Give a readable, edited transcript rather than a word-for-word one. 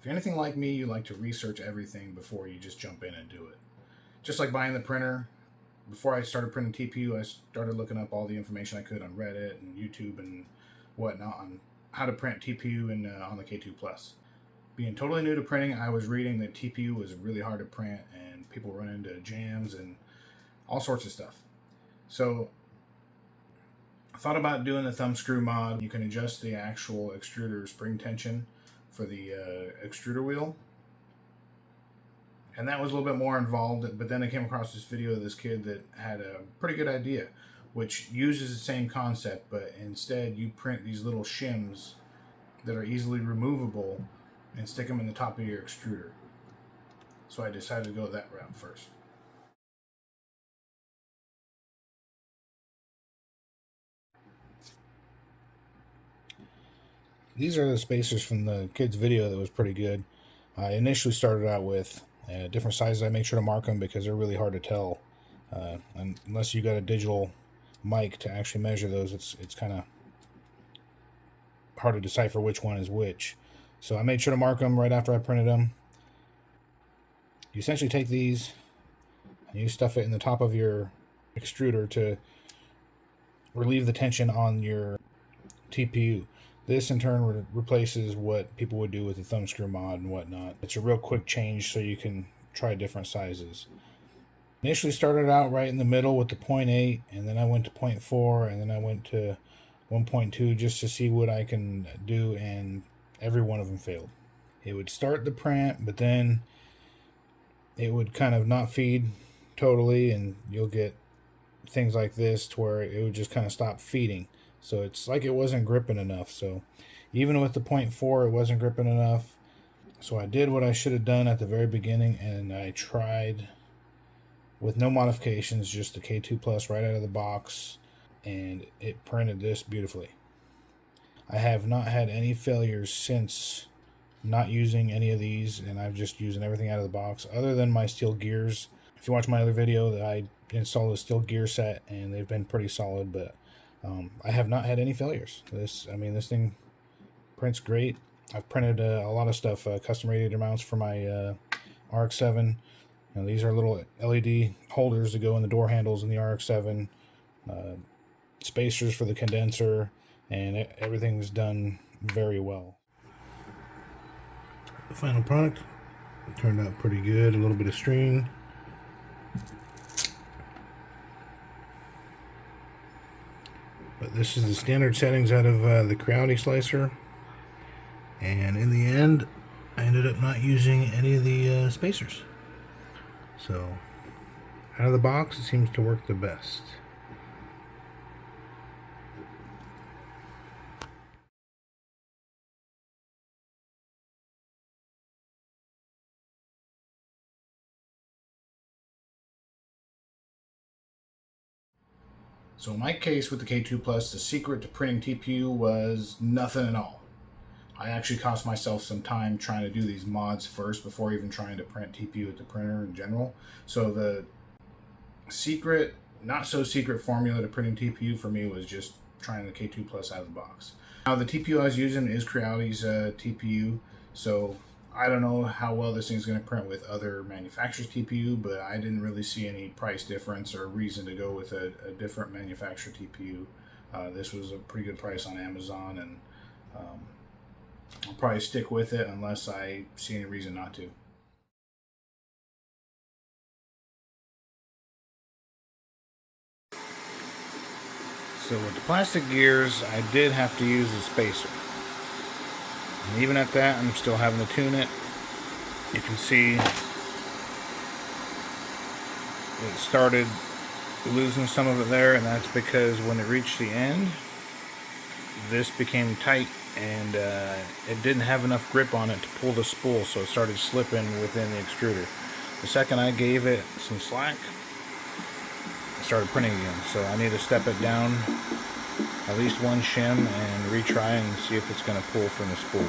If you're anything like me, you like to research everything before you just jump in and do it. Just like buying the printer, before I started printing TPU, I started looking up all the information I could on Reddit and YouTube and whatnot on how to print TPU on the K2 Plus. Being totally new to printing, I was reading that TPU was really hard to print and people run into jams and all sorts of stuff. So I thought about doing the thumb screw mod. You can adjust the actual extruder spring tension for the extruder wheel. And that was a little bit more involved, but then I came across this video of this kid that had a pretty good idea, which uses the same concept, but instead you print these little shims that are easily removable and stick them in the top of your extruder. So I decided to go that route first. These are the spacers from the kid's video that was pretty good. I initially started out with different sizes. I make sure to mark them because they're really hard to tell. Unless you got a digital mic to actually measure those, it's kind of hard to decipher which one is which. So I made sure to mark them right after I printed them. You essentially take these and you stuff it in the top of your extruder to relieve the tension on your TPU. This in turn replaces what people would do with the thumb screw mod and whatnot. It's a real quick change so you can try different sizes. Initially started out right in the middle with the 0.8, and then I went to 0.4, and then I went to 1.2 just to see what I can do, and every one of them failed. It would start the print, but then it would kind of not feed totally, and you'll get things like this to where it would just kind of stop feeding. So it's like it wasn't gripping enough. So even with the 0.4, it wasn't gripping enough. So I did what I should have done at the very beginning, and I tried with no modifications, just the K2 Plus right out of the box, and it printed this beautifully. I have not had any failures since not using any of these, and I'm just using everything out of the box other than my steel gears. If you watch my other video, I installed a steel gear set, and they've been pretty solid, but I have not had any failures. This thing prints great. I've printed a lot of stuff, custom radiator mounts for my RX-7. Now, these are little LED holders that go in the door handles in the RX-7, spacers for the condenser, and everything's done very well. The final product turned out pretty good. A little bit of string. But this is the standard settings out of the Creality slicer, and in the end I ended up not using any of the spacers. So out of the box it seems to work the best. So in my case with the K2 Plus, the secret to printing TPU was nothing at all. I actually cost myself some time trying to do these mods first before even trying to print TPU at the printer in general. So the secret, not so secret formula to printing TPU for me was just trying the K2 Plus out of the box. Now the TPU I was using is Creality's TPU, so I don't know how well this thing's going to print with other manufacturers' TPU, but I didn't really see any price difference or reason to go with a different manufacturer TPU. This was a pretty good price on Amazon, and I'll probably stick with it unless I see any reason not to. So with the plastic gears, I did have to use a spacer. And even at that, I'm still having to tune it. You can see it started losing some of it there, and that's because when it reached the end, this became tight, and it didn't have enough grip on it to pull the spool, so it started slipping within the extruder. The second I gave it some slack, it started printing again. So I need to step it down at least one shim and retry and see if it's going to pull from the spool.